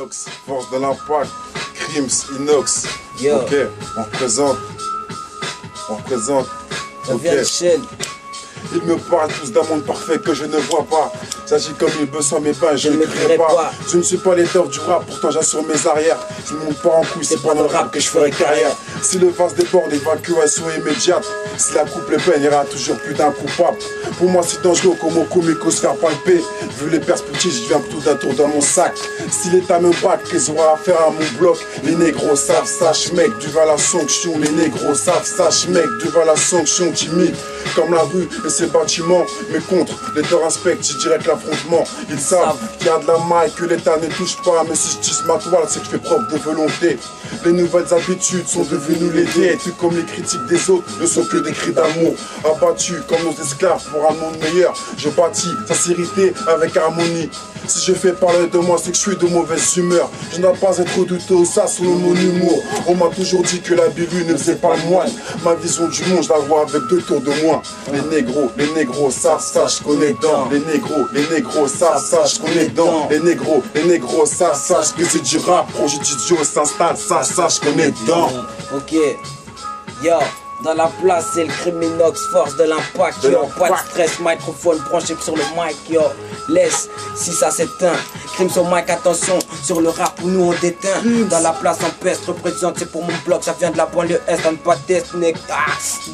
Inox, force de l'impact, Crims, Inox. Yo. Ok, on représente. Ok. Ils me parlent tous d'un monde parfait que je ne vois pas. J'agis comme il veut sans mes pains, je ne crierai pas. Je ne suis pas l'étoffe du rap, pourtant j'assure mes arrières. Je ne monte pas en couille, c'est pas dans le rap que je ferai carrière. Si le vase déborde, évacuation immédiate. Si la coupe les peine, il y aura toujours plus d'un coupable. Pour moi c'est dangereux comme au comico se faire palper. Vu les perspectives, je viens tout d'un tour dans mon sac. Si l'état me bat, qu'ils auront affaire à mon bloc. Les négros savent, sache mec, tu vas la sanction. Les négros savent, sache mec, tu vas la sanction. Timide comme la rue et ses bâtiments. Mais contre, l'État inspecte, je dirais que l'affrontement. Ils savent qu'il y a de la maille, que l'État ne touche pas. Mais si je tisse ma toile, c'est que je fais preuve de volonté. Les nouvelles habitudes sont devenues les vieilles. Tout comme les critiques des autres ne sont que des cris d'amour. Abattus comme nos esclaves pour un monde meilleur. Je bâtis sincérité avec harmonie. Si je fais parler de moi, c'est que je suis de mauvaise humeur. Je n'ai pas être douteux, ça selon mon humour. On m'a toujours dit que la Bible ne faisait pas le moine. Ma vision du monde, je la vois avec 2 tours de moins. Les négros, ça, je connais dedans. Les négros, ça, je connais dedans. Les négros, ça, que c'est du rap. Projet d'idiot s'installe, ça, je connais dedans. Ok, yo. Dans la place, c'est le Criminox, force de l'impact, yo. Pas de stress, microphone branché sur le mic, yo. Laisse, si ça s'éteint. Crime sur mic, attention, sur le rap où nous on déteint. Dans la place en peste, représente, c'est pour mon bloc, ça vient de la banlieue est, on pas test,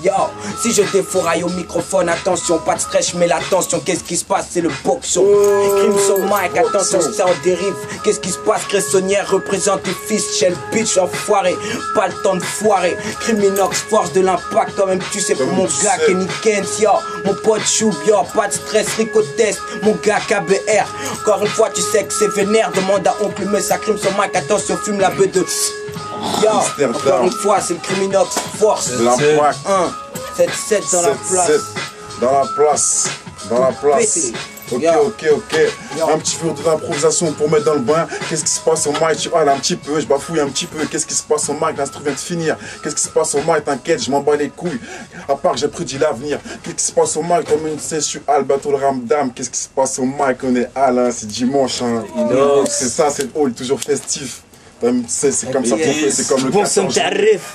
yo. Si je défouraille au microphone, attention, pas de stress, mais l'attention, qu'est-ce qui se passe, c'est le boxon. Crime sur mic, attention, ça en dérive. Qu'est-ce qui se passe, Cressonnière représente les fils, shell bitch, enfoiré. Pas le temps de foirer. Criminox, force de l'impact, quand même tu sais pour mon gars Kenny Kent, yo. Mon pote Choub, yo, pas de stress, Rico Test, mon gars KBR. Encore une fois tu sais que c'est vénère, demande à oncle me ça crime sur mic, attention fume la beuh de. Yo, encore une fois c'est le Criminox, force. L'impact. 7-7 dans la place. Dans la place. Ok. Un petit peu de l'improvisation pour mettre dans le bain. Qu'est-ce qui se passe au mic? Tu hales un petit peu, je bafouille un petit peu. Qu'est-ce qui se passe au mic? L'instru vient de finir. Qu'est-ce qui se passe au mic? T'inquiète, je m'en bats les couilles. À part que j'ai prédit l'avenir. Qu'est-ce qui se passe au mic? Comme une session, je suis bateau le ramdam. Qu'est-ce qui se passe au mic? On est hein, c'est dimanche. Hein. C'est ça, c'est le hall, toujours festif. C'est comme ça qu'on fait, c'est comme le bon somme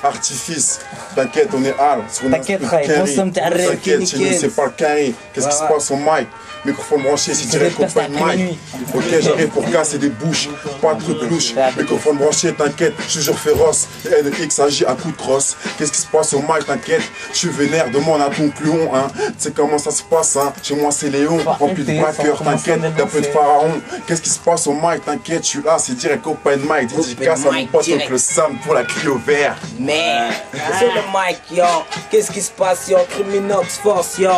artifice. T'inquiète, on est hal. T'inquiète, bon somme t'inquiète, c'est pas le carré. Qu'est-ce qui se passe au mic? Microphone branché, si tu réponds pas de mic. Ok, j'arrive pour casser des bouches, pas de trucs louches. Microphone branché, t'inquiète, je suis toujours féroce. NX agit à coup de crosse. Qu'est-ce qui se passe au mic? T'inquiète, je suis vénère, demande à ton clon. Hein. Tu sais comment ça se passe, hein. Chez moi c'est Léon, rempli de braqueurs, t'inquiète, y'a peu de pharaon. Qu'est-ce qui se passe au mic? T'inquiète, je suis là, c'est direct open mic. Dédicace à mon pote avec le Sam pour la cryo vert. Mais, c'est le mic, yo. Qu'est-ce qui se passe, yo? Criminox force, yo.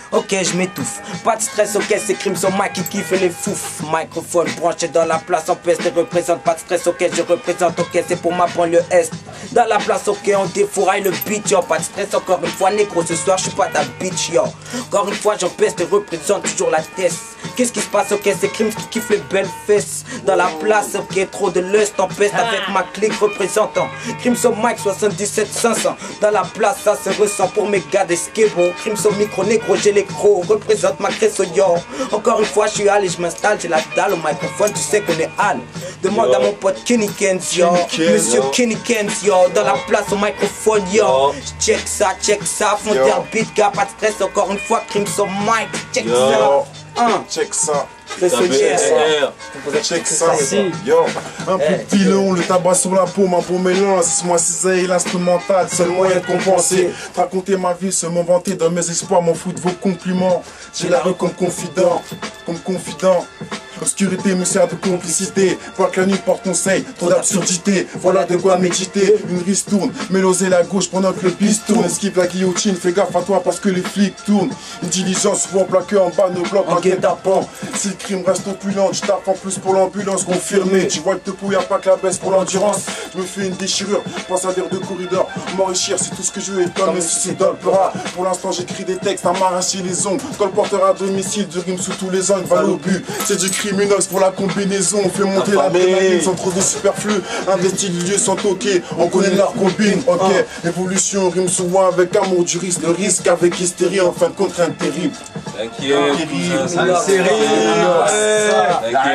Ok, je m'étouffe. Pas de stress, ok, c'est crime sur mic qui kiffe les fouf. Microphone branché dans la place en peste et représente. Pas de stress, ok, je représente, ok, c'est pour ma banlieue est. Dans la place, ok, on défouraille le beat, yo. Pas de stress, encore une fois, négro, ce soir, je suis pas ta bitch, yo. Encore une fois, j'en peste et représente toujours la tête. Qu'est-ce qui se passe, ok, c'est crime qui kiffe les belles fesses. Dans la place, ok, trop de lust en peste avec ma clique représentant. Crime sur mic 77 500. Dans la place, ça se ressent pour mes gars des skébos. Crime sur micro, négro, j'ai l'écro, représente ma crèche yo. Encore une fois, je suis hal et je m'installe, j'ai la dalle au microphone, tu sais qu'on est hal. Demande à mon pote Kenny Kent, yo. Monsieur Kenny Kent, yo. Dans la place au microphone, yo. Check ça, fondeur beat, gars, pas de stress. Encore une fois, crime sur mic, check ça. Check ça. Check ça. Yo, un peu de pilon, le tabac sur la paume, un bon mélange. Moi, c'est l'instrumental, seul moyen de compenser. Raconter ma vie, se m'inventer dans mes espoirs, m'en foutre vos compliments. J'ai la rue comme confident. L'obscurité me sert de complicité. Pas que la nuit porte conseil, trop d'absurdité. Voilà de quoi méditer. Une ristourne, méloser la gauche pendant que le piste tourne. Esquive la guillotine, fais gaffe à toi parce que les flics tournent. Une diligence souvent plaquée en bas, nos blocs en guet-apens. Si le crime reste opulent, je tape en plus pour l'ambulance confirmé. Tu vois que te couille, y'a pas que la baisse pour l'endurance. Je me fais une déchirure, pense à dire de corridor. M'enrichir, c'est tout ce que je veux et comme c'est d'Olpera. Pour l'instant, j'écris des textes à m'arracher les ongles. Colporteur à domicile, du rime sous tous les angles, va au but. C'est du Criminox pour la combinaison, on fait monter l'adrénaline sans trop de superflu. Investi du lieu sans toquer, on connaît leur combine. Ok, évolution rime souvent avec amour du risque, le risque avec hystérie, en fin de compte rien de terrible. T'inquiète, c'est une série,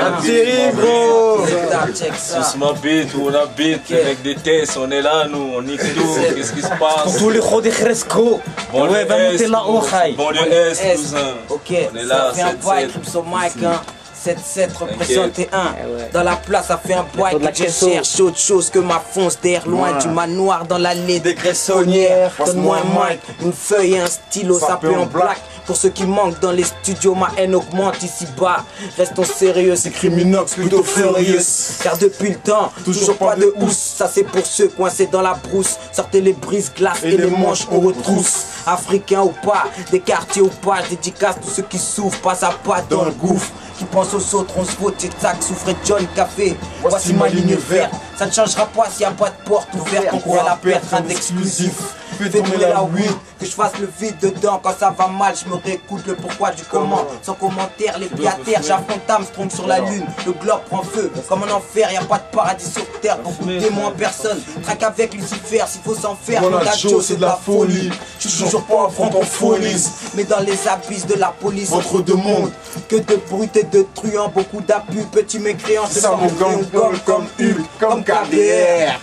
une série, gros. Check ça. Sous ma bite, où on habite, avec des tests, on est là, nous, on nique tout, qu'est-ce qui se passe? Pour tous les gros des Fresco. Ouais, va monter là haut, Khaï. Bon, le Est, cousin. Ok, on est là, ça fait un bail, Crimson Mike, hein. 7-7 représenté 1. Dans la place, ça fait un bail que je cherche autre chose que ma fonce d'air loin du manoir dans l'allée des Gressonnières. Donne-moi un mic, une feuille et un stylo, ça peut en black. Pour ceux qui manquent dans les studios, ma haine augmente ici-bas. Restons sérieux, c'est Criminox plutôt furious. Car depuis le temps, toujours pas de housse. Ça c'est pour ceux coincés dans la brousse. Sortez les brises-glaces et les manches on retrousse. Africains ou pas, des quartiers ou pas, je dédicace tous ceux qui souffrent, pas à pas dans le gouffre. Qui pensent aux autres, on se vaut, tic-tac, souffre John Café. Voici ma ligne verte. Ça ne changera pas s'il n'y a pas de porte ouverte. On court à la perte, rien d'exclusif. Fais tourner la weed, que je fasse le vide dedans. Quand ça va mal, je me réécoute le pourquoi du comment. Sans commentaire, les pieds à terre, j'affronte Armstrong sur la lune. Le globe prend feu, comme un enfer, y a pas de paradis sur terre. Beaucoup de démons en personne, traque avec Lucifer, s'il faut s'en faire. Mon Joe, c'est de la folie. Je suis toujours pas en front qu'on folise. Mais dans les abysses de la police, entre deux mondes, que de brutes et de truands, beaucoup d'abus, petits mécréants. C'est ça mon gang, comme Hulk, comme KBR.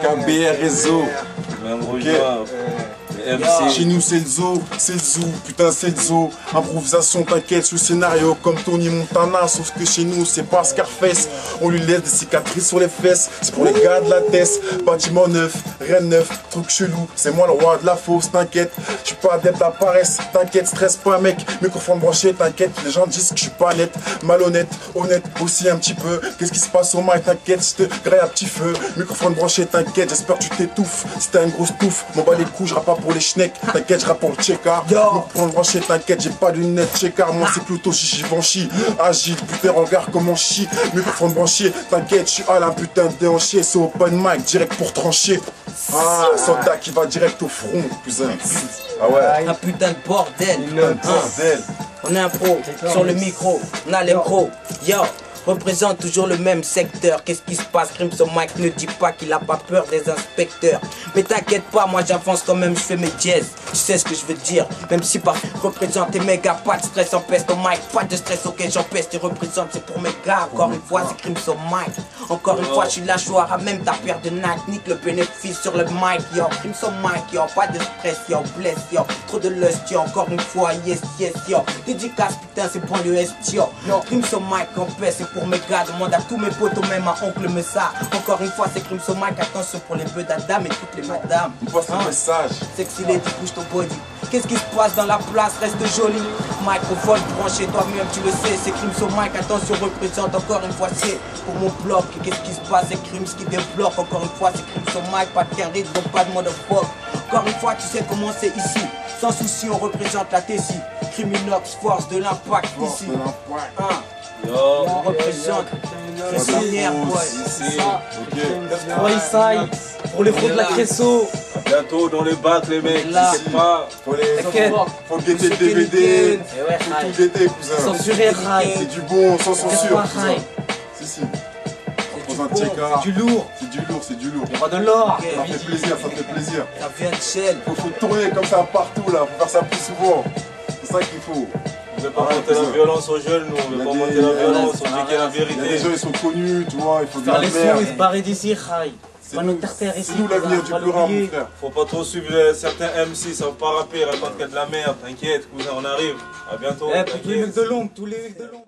KBR réseau. MC. Chez nous c'est le zoo, putain c'est le zoo. Improvisation, t'inquiète, sous scénario comme Tony Montana. Sauf que chez nous c'est pas Scarface. On lui laisse des cicatrices sur les fesses. C'est pour les gars de la tête. Bâtiment neuf, rien de neuf, truc chelou. C'est moi le roi de la fausse, t'inquiète. Je suis pas adepte à la paresse, t'inquiète, stresse pas mec. Microphone branché, t'inquiète. Les gens disent que je suis pas net, malhonnête, honnête aussi un petit peu. Qu'est-ce qui se passe au mic, t'inquiète, je te graille à petit feu. Microphone branché, t'inquiète, j'espère que tu t'étouffes. Si t'as une grosse touffe, m'en bats les coups, je rappe pas pour les schnecks, t'inquiète, je rappe pour le checkard. Microphone branché, t'inquiète, j'ai pas de lunettes checkard. Moi c'est plutôt chichi Vanchi. Agile, putain, regarde comment chie. Microphone branché, t'inquiète, je suis à la putain de déhanché. C'est open mic, direct pour trancher. Ah, soldat qui va direct au front, cousin. Ah ouais. Un putain de bordel. Bordel. On est un pro, sur le micro, on a les pros. Yo, représente toujours le même secteur. Qu'est-ce qui se passe? Crimson Mike ne dit pas qu'il a pas peur des inspecteurs. Mais t'inquiète pas, moi j'avance quand même, je fais mes jazz. Tu sais ce que je veux dire, même si pas représenter mes gars, pas de stress en peste au mic, pas de stress, ok j'en peste et représente, c'est pour mes gars. Encore une fois c'est Crimson Mike. Encore une fois je suis la joie à même ta paire de Nike. Nique le bénéfice sur le mic, yo. Crimson Mike, yo, pas de stress, yo, bless, yo. Trop de lust, yo, encore une fois, yes, yo. Dédicace, putain, c'est pour le est, yo. Crimson Mike en paix, c'est pour mes gars. Demande à tous mes potos, même à oncle Messa. Encore une fois c'est Crimson Mike, attention pour les bœufs d'Adam et toutes les madames. On passe le message. Sexy lady, bouge ton body. Qu'est-ce qui se passe dans la place? Reste joli. Microphone branché, toi-même tu le sais. C'est Crimson Mike, attention, représente encore une fois. C'est pour mon bloc. Qu'est-ce qui se passe? C'est Crims qui débloque. Encore une fois, c'est Crimson Mike, pas de carré, donc pas de motherfuck. Encore une fois, tu sais comment c'est ici. Sans souci, on représente la Tessie. Criminox, force de l'impact ici. On représente Gressonnières, boy. Ici, Pour les gros de la Cresso. bientôt dans les bacs, les mecs, Là. t'inquiète pas. Faut guetter le DVD. Faut tout guetter, cousin. Censuré, Rai. C'est du bon, sans censure, Rai. cousin. Si, si. On pose un check-up. C'est du lourd. C'est du lourd, c'est du lourd. Il y aura de l'or. Ça fait plaisir, ça fait plaisir. Ça vient de Shell. Faut tourner comme ça partout là, faut faire ça plus souvent. C'est ça qu'il faut. On veut pas monter la violence aux jeunes, nous, on veut pas monter la violence, on dit qu'il y a la Il y a des vérité. gens, ils sont connus, tu vois, il faut de Faire la les sous et se merde. barrer d'ici, Rai. Pas notre terre ici. C'est nous l'avenir du Burin, mon frère. Faut pas trop suivre certains MC, ça va pas rapper, raconte qu'il y a de la merde, t'inquiète, cousin, on arrive. À bientôt. Tous les mecs de l'ombre, tous les mecs de l'ombre.